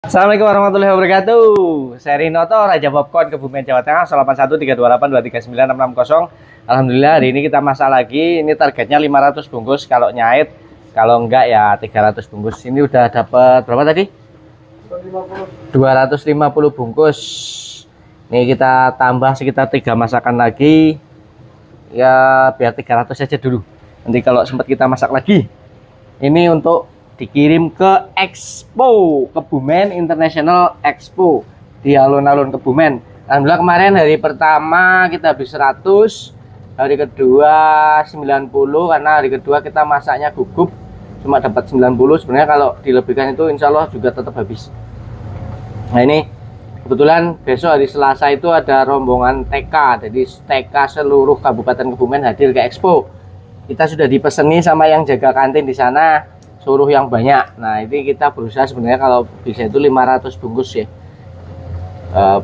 Assalamualaikum warahmatullahi wabarakatuh. Saya Rinoto, Raja Popcorn, Kebumen, Jawa Tengah, 081328239660. Alhamdulillah hari ini kita masak lagi. Ini targetnya 500 bungkus kalau nyait. Kalau enggak ya 300 bungkus. Ini udah dapat berapa tadi? 250 bungkus. Ini kita tambah sekitar 3 masakan lagi. Ya biar 300 saja dulu. Nanti kalau sempat kita masak lagi. Ini untuk dikirim ke Expo Kebumen International Expo di alun-alun Kebumen. Alhamdulillah kemarin hari pertama kita habis 100, hari kedua 90, karena hari kedua kita masaknya gugup cuma dapat 90. Sebenarnya kalau dilebihkan itu insya Allah juga tetap habis. Nah ini kebetulan besok hari Selasa itu ada rombongan TK, jadi TK seluruh Kabupaten Kebumen hadir ke Expo. Kita sudah dipeseni sama yang jaga kantin di sana, suruh yang banyak. Nah ini kita berusaha sebenarnya kalau bisa itu 500 bungkus ya.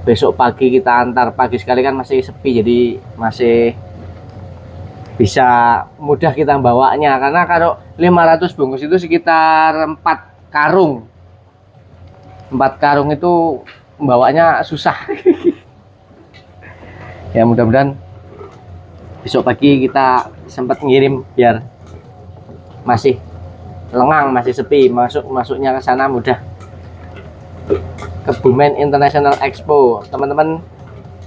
Besok pagi kita antar, pagi sekali kan masih sepi, jadi masih bisa mudah kita bawanya. Karena kalau 500 bungkus itu sekitar 4 karung. 4 karung itu membawanya susah. Ya mudah-mudahan besok pagi kita sempat ngirim biar masih lengang, masih sepi, masuknya ke sana mudah. Kebumen International Expo, teman-teman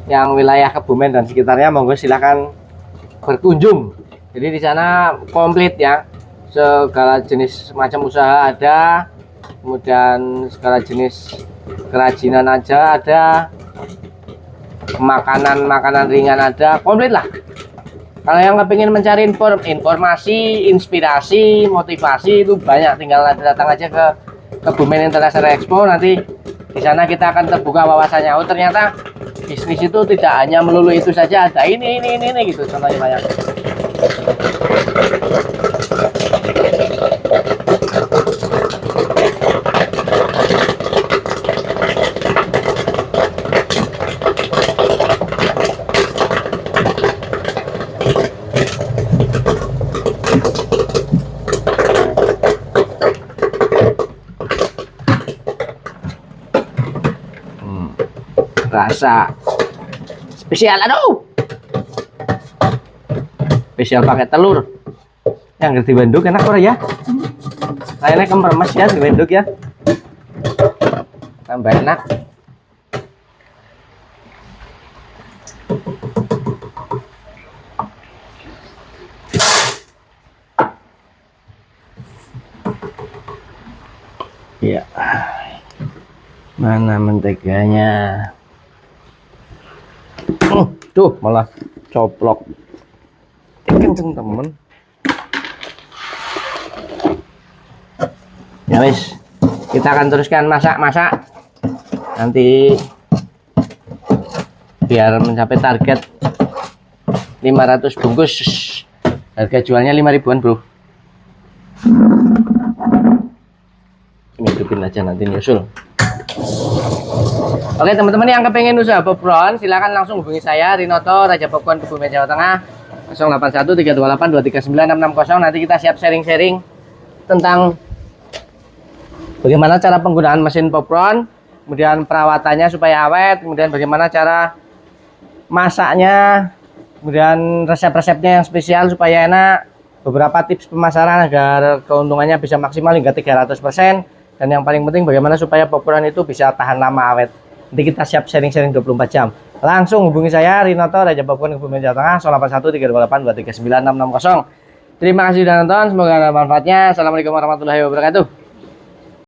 yang wilayah Kebumen dan sekitarnya monggo silahkan berkunjung. Jadi di sana komplit ya, segala jenis macam usaha ada, kemudian segala jenis kerajinan aja ada, makanan ringan ada, komplit lah. Kalau yang kepingin mencari informasi, inspirasi, motivasi itu banyak, tinggal datang aja ke Kebumen International Expo. Nanti di sana kita akan terbuka wawasannya. Oh ternyata bisnis itu tidak hanya melulu itu saja, ada ini gitu contohnya banyak. Rasa spesial, aduh spesial pakai telur yang di Bandung enak orang ya, kayaknya kemremes ya di Bandung ya, tambah enak. Ya mana menteganya. Tuh malah coplok kenceng temen ya. Wis kita akan teruskan masak nanti biar mencapai target 500 bungkus. Harga jualnya 5 ribuan bro. Ini hidupin aja nanti nyusul. Oke teman-teman yang kepengen usaha popcorn silahkan langsung hubungi saya Rinoto, Raja Popcorn, Kebumen, Jawa Tengah, 081328239660. Nanti kita siap sharing-sharing tentang bagaimana cara penggunaan mesin popcorn, kemudian perawatannya supaya awet, kemudian bagaimana cara masaknya, kemudian resep-resepnya yang spesial supaya enak, beberapa tips pemasaran agar keuntungannya bisa maksimal hingga 300%, dan yang paling penting bagaimana supaya popcorn itu bisa tahan lama awet. Nanti kita siap sharing-sharing 24 jam. Langsung hubungi saya Rinoto, Raja Popcorn, Kebumen, Jawa Tengah, 081328239660. Terima kasih sudah nonton, semoga ada manfaatnya. Assalamualaikum warahmatullahi wabarakatuh.